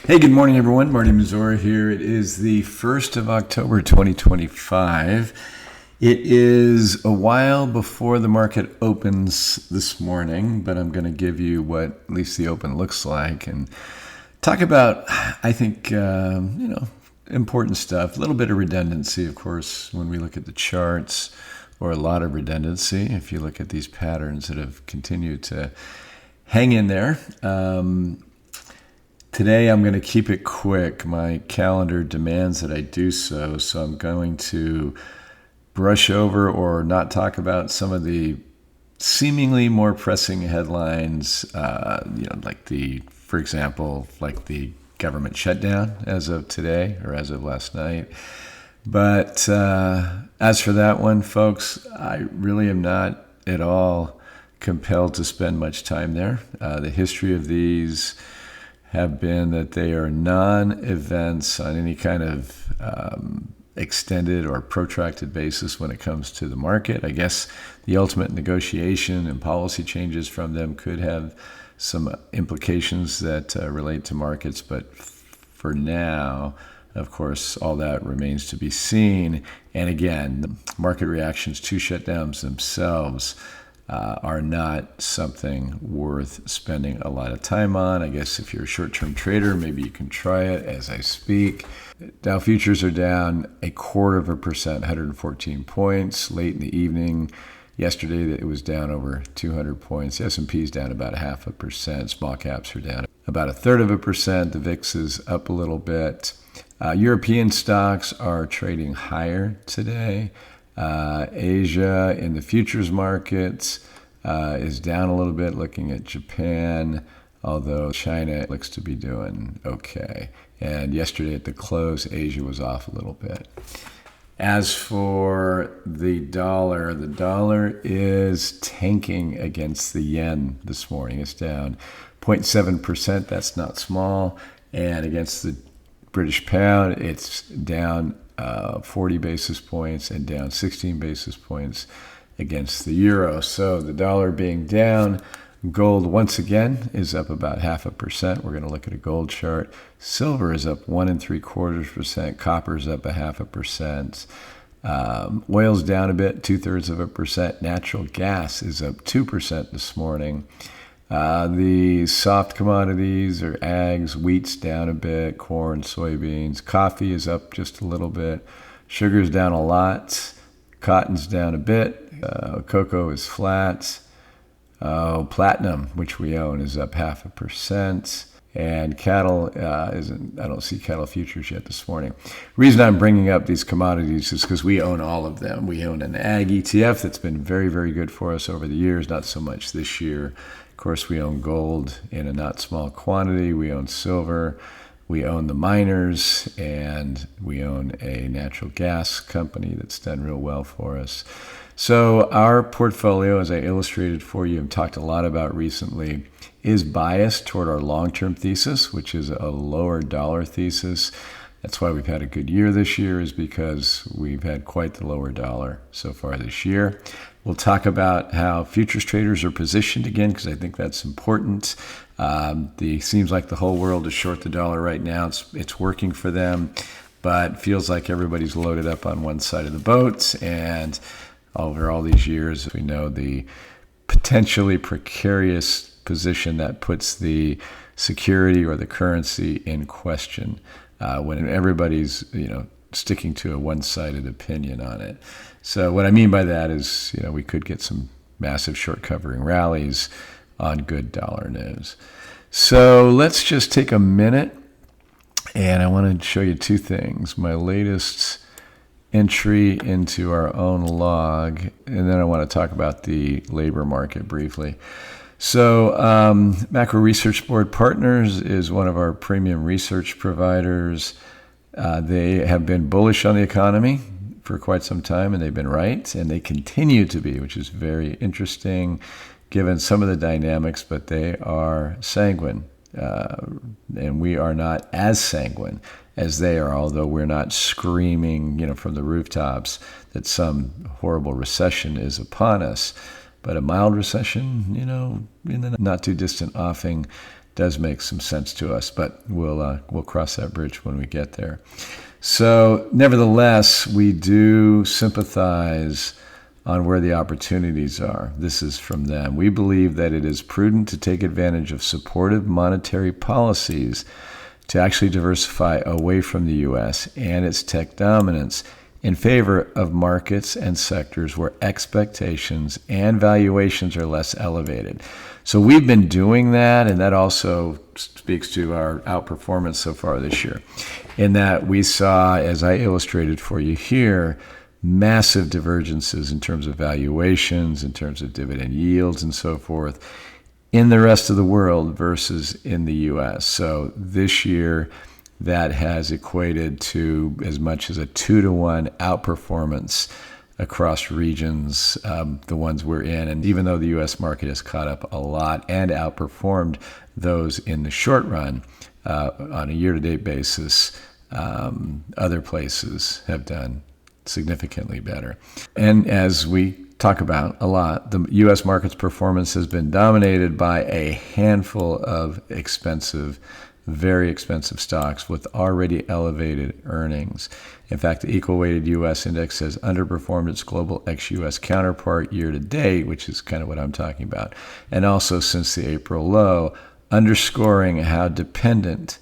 Hey, good morning, everyone. Marty Mazzora here. It is the 1st of October, 2025. It is a while before the market opens this morning, but I'm going to give you what at least the open looks like and talk about, I think, important stuff. A little bit of redundancy, of course, when we look at the charts, or a lot of redundancy if you look at these patterns that have continued to hang in there. Today I'm going to keep it quick. My calendar demands that I do so, so I'm going to brush over or not talk about some of the seemingly more pressing headlines, for example, the government shutdown as of today or as of last night. But as for that one, folks, I really am not at all compelled to spend much time there. The history of these have been that they are non-events on any kind of extended or protracted basis when it comes to the market. I guess the ultimate negotiation and policy changes from them could have some implications that relate to markets, but for now, of course, all that remains to be seen. And again, the market reactions to shutdowns themselves are not something worth spending a lot of time on. I guess if you're a short-term trader, maybe you can try it as I speak. Dow futures are down 0.25%, 114 points. Late in the evening, yesterday it was down over 200 points. The S&P is down about 0.5%. Small caps are down about 1/3%. The VIX is up a little bit. European stocks are trading higher today. Asia in the futures markets is down a little bit, looking at Japan, although China looks to be doing okay. And yesterday at the close, Asia was off a little bit. As for the dollar is tanking against the yen this morning. It's down 0.7%. That's not small. And against the British pound, it's down 40 basis points and down 16 basis points against the euro. So the dollar being down, gold once again is up about 0.5%. We're going to look at a gold chart. Silver is up 1.75%. Copper is up 0.5%. Oil's down a bit, 0.2%. Natural gas is up 2% this morning. The soft commodities are ags, wheat's down a bit, corn, soybeans. Coffee is up just a little bit. Sugar's down a lot. Cotton's down a bit. Cocoa is flat. Platinum, which we own, is up 0.5%. And cattle I don't see cattle futures yet this morning. Reason I'm bringing up these commodities is because we own all of them. We own an ag ETF that's been very, very good for us over the years, not so much this year. Of course, we own gold in a not small quantity. We own silver. We own the miners, and we own a natural gas company that's done real well for us. So our portfolio, as I illustrated for you and talked a lot about recently, is biased toward our long-term thesis, which is a lower dollar thesis. That's why we've had a good year this year, is because we've had quite the lower dollar so far this year. We'll talk about how futures traders are positioned again, because I think that's important. Seems like the whole world is short the dollar right now. It's working for them, but feels like everybody's loaded up on one side of the boat. And over all these years, we know the potentially precarious position that puts the security or the currency in question when everybody's sticking to a one-sided opinion on it. So what I mean by that is, we could get some massive short covering rallies on good dollar news. So let's just take a minute, and I want to show you two things. My latest entry into our own log, and then I want to talk about the labor market briefly. So Macro Research Board Partners is one of our premium research providers. They have been bullish on the economy for quite some time, and they've been right, and they continue to be, which is very interesting given some of the dynamics, but they are sanguine, and we are not as sanguine as they are, although we're not screaming, from the rooftops that some horrible recession is upon us. But a mild recession, in the not too distant offing does make some sense to us, but we'll cross that bridge when we get there. So nevertheless, we do sympathize on where the opportunities are. This is from them. We believe that it is prudent to take advantage of supportive monetary policies to actually diversify away from the U.S. and its tech dominance in favor of markets and sectors where expectations and valuations are less elevated. So we've been doing that, and that also speaks to our outperformance so far this year, in that we saw, as I illustrated for you here, massive divergences in terms of valuations, in terms of dividend yields, and so forth, in the rest of the world versus in the U.S. So this year, that has equated to as much as a 2-to-1 outperformance across regions, the ones we're in. And even though the U.S. market has caught up a lot and outperformed those in the short run on a year-to-date basis, other places have done significantly better. And as we talk about a lot, the U.S. market's performance has been dominated by a handful of very expensive stocks with already elevated earnings. In fact, the equal-weighted U.S. index has underperformed its global ex-U.S. counterpart year to date, which is kind of what I'm talking about, and also since the April low, underscoring how dependent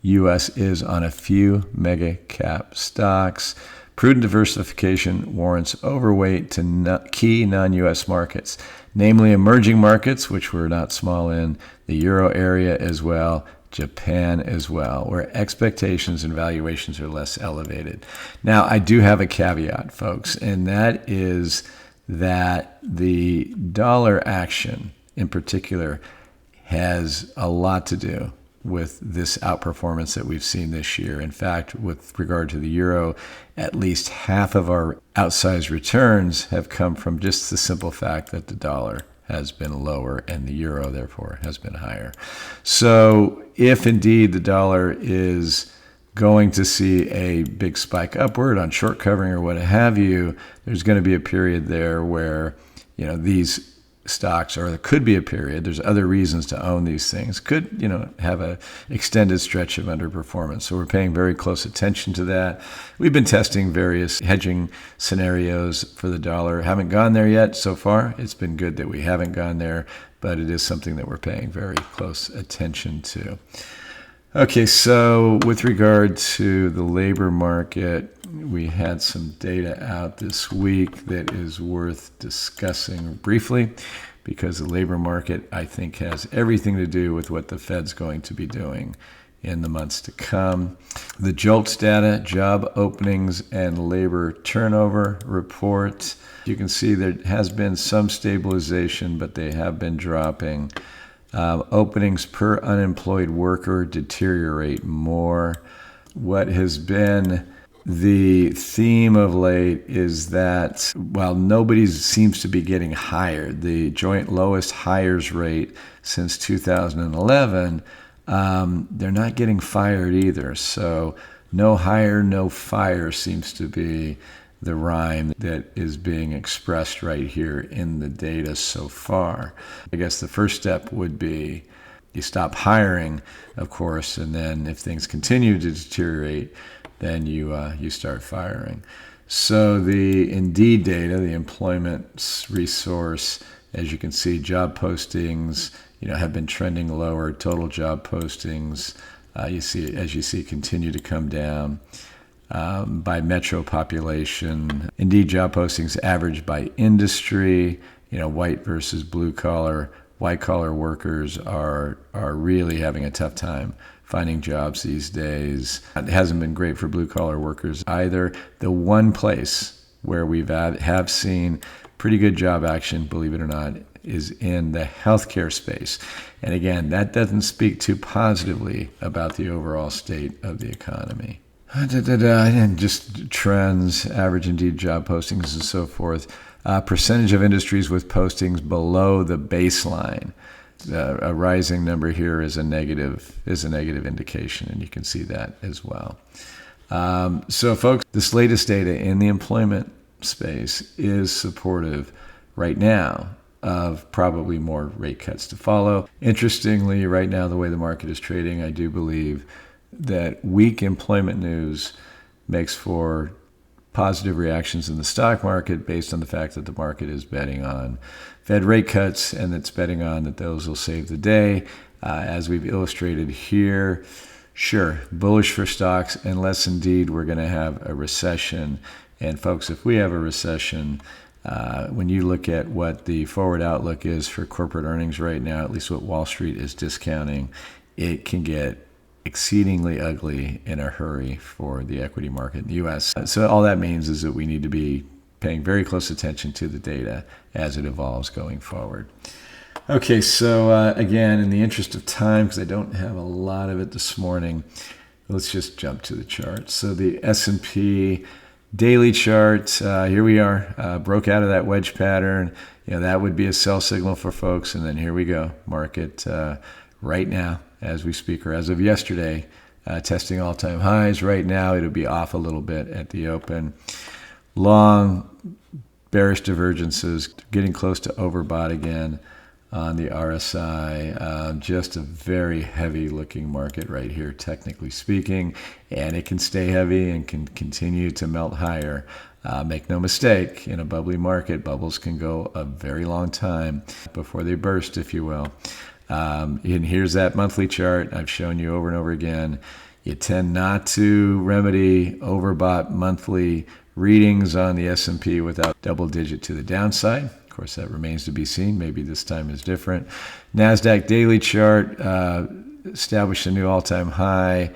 U.S. is on a few mega-cap stocks. Prudent diversification warrants overweight to key non-U.S. markets, namely emerging markets, which we're not small in, the Euro area as well, Japan as well, where expectations and valuations are less elevated. Now, I do have a caveat, folks, and that is that the dollar action in particular has a lot to do with this outperformance that we've seen this year. In fact, with regard to the euro, at least half of our outsized returns have come from just the simple fact that the dollar has been lower and the euro, therefore, has been higher. So if indeed the dollar is going to see a big spike upward on short covering or what have you, there's going to be a period there where, these stocks, or there could be a period, there's other reasons to own these things, could, have a extended stretch of underperformance. So we're paying very close attention to that. We've been testing various hedging scenarios for the dollar. Haven't gone there yet so far. It's been good that we haven't gone there, but it is something that we're paying very close attention to. Okay, so with regard to the labor market, we had some data out this week that is worth discussing briefly, because the labor market, I think, has everything to do with what the Fed's going to be doing in the months to come. The JOLTS data, job openings and labor turnover report. You can see there has been some stabilization, but they have been dropping. Openings per unemployed worker deteriorate more. What has been the theme of late is that while nobody seems to be getting hired, the joint lowest hires rate since 2011, they're not getting fired either. So no hire, no fire seems to be the rhyme that is being expressed right here in the data so far. I guess the first step would be you stop hiring, of course, and then if things continue to deteriorate, then you start firing. So the Indeed data, the employment resource, as you can see, job postings, have been trending lower. Total job postings, you see, continue to come down. By metro population, Indeed job postings averaged by industry, white versus blue collar. White collar workers are really having a tough time finding jobs these days. It hasn't been great for blue collar workers either. The one place where have seen pretty good job action, believe it or not, is in the healthcare space. And again, that doesn't speak too positively about the overall state of the economy. And just trends, average Indeed job postings and so forth. Percentage of industries with postings below the baseline. A rising number here is a negative indication, and you can see that as well. So folks, this latest data in the employment space is supportive right now of probably more rate cuts to follow. Interestingly, right now, the way the market is trading, I do believe that weak employment news makes for positive reactions in the stock market based on the fact that the market is betting on Fed rate cuts, and it's betting on that those will save the day. As we've illustrated here, sure, bullish for stocks, unless indeed we're going to have a recession. And folks, if we have a recession, when you look at what the forward outlook is for corporate earnings right now, at least what Wall Street is discounting, it can get exceedingly ugly in a hurry for the equity market in the U.S. So all that means is that we need to be paying very close attention to the data as it evolves going forward. Okay, so again, in the interest of time, because I don't have a lot of it this morning, let's just jump to the chart. So the S&P daily chart, here we are, broke out of that wedge pattern. That would be a sell signal for folks. And then here we go, market right now as we speak, or as of yesterday, testing all-time highs. Right now, it'll be off a little bit at the open. Long bearish divergences, getting close to overbought again on the RSI. Just a very heavy looking market right here, technically speaking, and it can stay heavy and can continue to melt higher. Make no mistake, in a bubbly market, bubbles can go a very long time before they burst, if you will. And here's that monthly chart I've shown you over and over again. You tend not to remedy overbought monthly readings on the S&P without double digit to the downside. Of course, that remains to be seen. Maybe this time is different. NASDAQ daily chart established a new all-time high,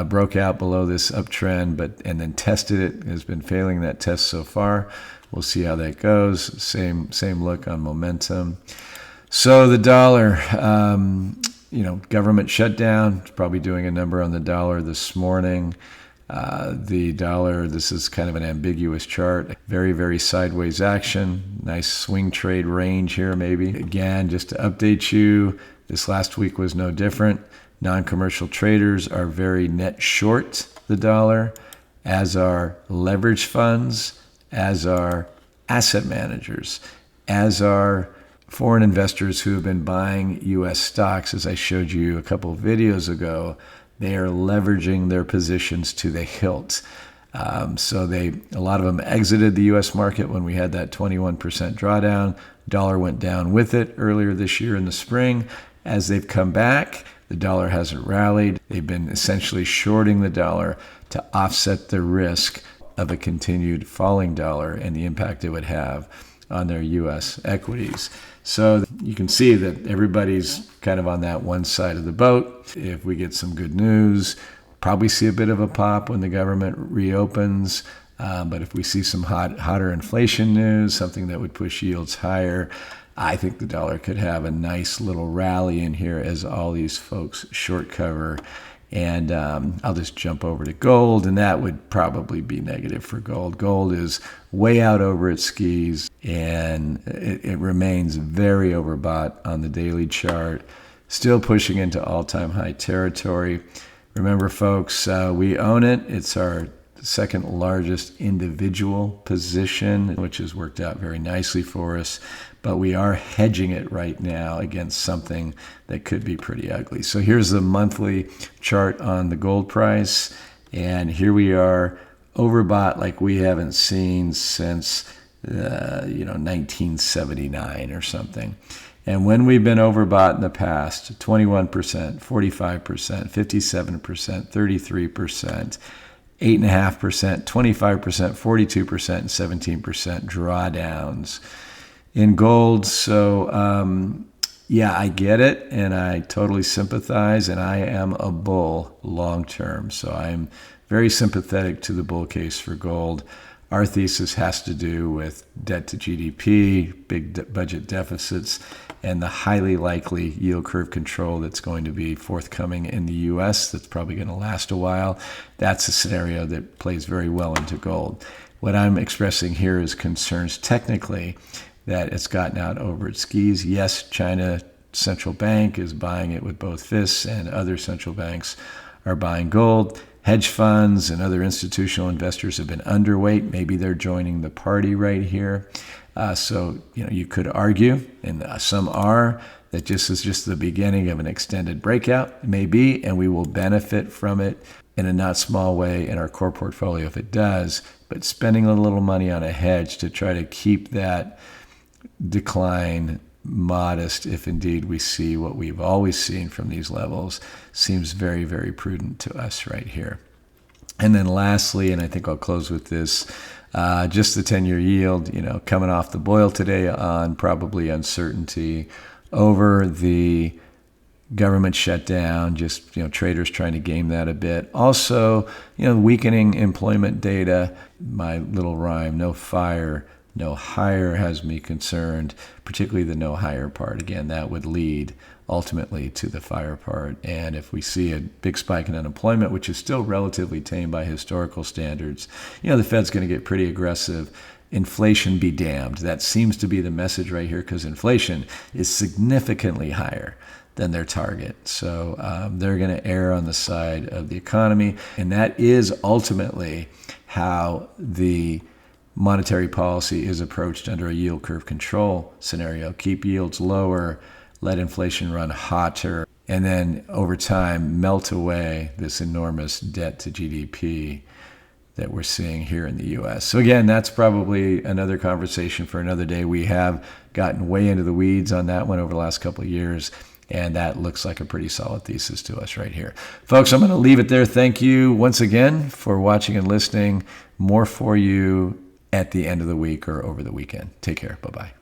broke out below this uptrend, and then tested it. Has been failing that test so far. We'll see how that goes. Same look on momentum. So the dollar, government shutdown. It's probably doing a number on the dollar this morning. The dollar, this is kind of an ambiguous chart. Very, very sideways action. Nice swing trade range here, maybe. Again, just to update you, this last week was no different. Non-commercial traders are very net short the dollar, as are leverage funds, as are asset managers, as are foreign investors who have been buying U.S. stocks. As I showed you a couple of videos ago, they are leveraging their positions to the hilt. So a lot of them exited the U.S. market when we had that 21% drawdown. Dollar went down with it earlier this year in the spring. As they've come back, the dollar hasn't rallied. They've been essentially shorting the dollar to offset the risk of a continued falling dollar and the impact it would have on their U.S. equities. So you can see that everybody's kind of on that one side of the boat. If we get some good news, probably see a bit of a pop when the government reopens. But if we see some hotter inflation news, something that would push yields higher, I think the dollar could have a nice little rally in here as all these folks short cover. And I'll just jump over to gold, and that would probably be negative for gold. Gold is way out over its skis, and it remains very overbought on the daily chart, still pushing into all-time high territory. Remember, folks, we own it. It's our second largest individual position, which has worked out very nicely for us. But we are hedging it right now against something that could be pretty ugly. So here's the monthly chart on the gold price. And here we are, overbought like we haven't seen since 1979 or something. And when we've been overbought in the past, 21%, 45%, 57%, 33%, 8.5%, 25%, 42%, and 17% drawdowns in gold. So, I get it, and I totally sympathize, and I am a bull long term. So I'm very sympathetic to the bull case for gold. Our thesis has to do with debt to GDP, big budget deficits, and the highly likely yield curve control that's going to be forthcoming in the U.S. that's probably going to last a while. That's a scenario that plays very well into gold. What I'm expressing here is concerns technically that it's gotten out over its skis. Yes, China Central Bank is buying it with both fists, and other central banks are buying gold. Hedge funds and other institutional investors have been underweight. Maybe they're joining the party right here. So you could argue, and some are, that this is just the beginning of an extended breakout. It may be, and we will benefit from it in a not small way in our core portfolio if it does, but spending a little money on a hedge to try to keep that decline modest, if indeed we see what we've always seen from these levels, seems very, very prudent to us right here. And then lastly, and I think I'll close with this, just the 10-year yield, coming off the boil today on probably uncertainty over the government shutdown, just traders trying to game that a bit. Also, weakening employment data. My little rhyme, no fire, no hire, has me concerned, particularly the no hire part. Again, that would lead ultimately to the fire part. And if we see a big spike in unemployment, which is still relatively tame by historical standards, the Fed's going to get pretty aggressive. Inflation be damned. That seems to be the message right here, because inflation is significantly higher than their target. So they're going to err on the side of the economy. And that is ultimately how the monetary policy is approached under a yield curve control scenario. Keep yields lower, let inflation run hotter, and then over time melt away this enormous debt to GDP that we're seeing here in the U.S. So again, that's probably another conversation for another day. We have gotten way into the weeds on that one over the last couple of years, and that looks like a pretty solid thesis to us right here. Folks, I'm going to leave it there. Thank you once again for watching and listening. More for you at the end of the week or over the weekend. Take care. Bye-bye.